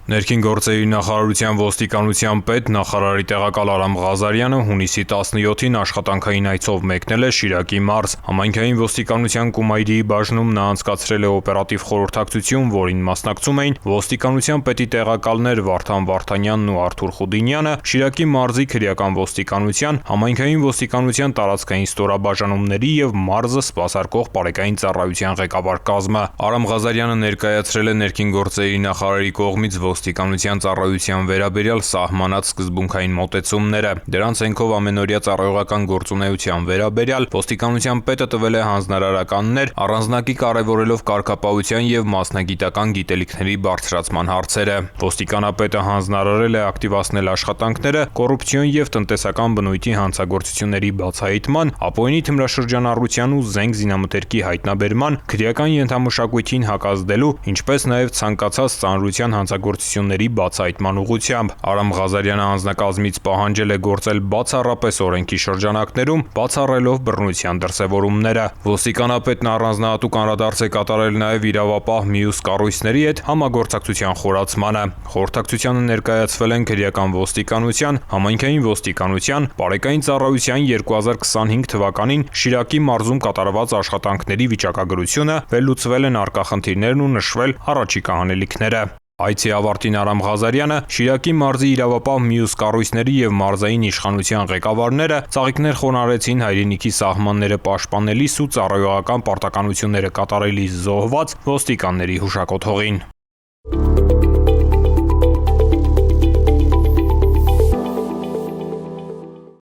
Ներքին գործերի նախարարության ոստիկանության պետ նախարարի տեղակալ Արամ Ղազարյանը հունիսի 17-ին աշխատանքային այցով մեկնել է Շիրակի մարզ։ Համայնքային ոստիկանության Կումայրիի բաժնում նա անցկացրել է օպերատիվ խորհրդակցություն, որին մասնակցում էին ոստիկանության պետի տեղակալներ Վարդան Վարդանյանն ու Արթուր Խուդինյանը, Շիրակի մարզի քրեական ոստիկանության, համայնքային ոստիկանության տարածքային ստորաբաժանումների եւ մարզը սպասարկող պարեկային ծառայության ղեկավար կազմը։ Արամ Ղազարյանը ներկայացրել է ներքին գործերի նախարարի կողմից ոստիկանության ծառայության վերաբերյալ սահմանած սկզբունքային մոտեցումները։ Դրանց հենքով ամենօրյա ծառայողական գործունեության վերաբերյալ ոստիկանության պետը տվել է հանձնարարականներ, առանձնակի կարևորելով կարգապահության եւ մասնագիտական գիտելիքների բարձրացման հարցերը։ Ոստիկանապետը հանձնարարել է ակտիվացնել աշխատանքները կոռուպցիոն եւ տնտեսական բնույթի հանցագործությունների բացահայտման, ապօրինի թմրաշրջանառության ու զենք զինամթերքի հայտնաբերման, քրեական ենթամշակույթին հակազդելու, ինչպես նաեւ ցանկացած ծանրության հանցագործությունների բացահայտման ուղղությամբ։ Արամ Ղազարյանը անձնակազմից պահանջել է գործել բացառապես օրենքի շրջանակներում, բացառելով բռնության դրսևորումները։ Ոստիկանապետն առանձնահատուկ անդրադարձ է կատարել նաեւ իրավապահ մյուս կառույցների հետ համագործակցության խորացմանը։ Խորհրդակցությանը ներկայացվել են քրեական ոստիկանության, համայնքային ոստիկանության, պարեկային ծառայության 2025 թվականին Շիրակի մարզում կատարված աշխատանքների վիճակագրությունը, վերլուծվել են առկա խնդիրներն ու նշվել առաջիկա անելիքները։ Այցի ավարտին Արամ Ղազարյանը Շիրակի մարզի իրավապահ մյուս կառույցների եւ մարզային իշխանության ղեկավարները ծաղիկներ խոնարհեցին հայրենիքի սահմանները պաշտպանելիս ու ծառայողական պարտականությունները կատարելիս զոհված ոստիկանների հուշակոթողին։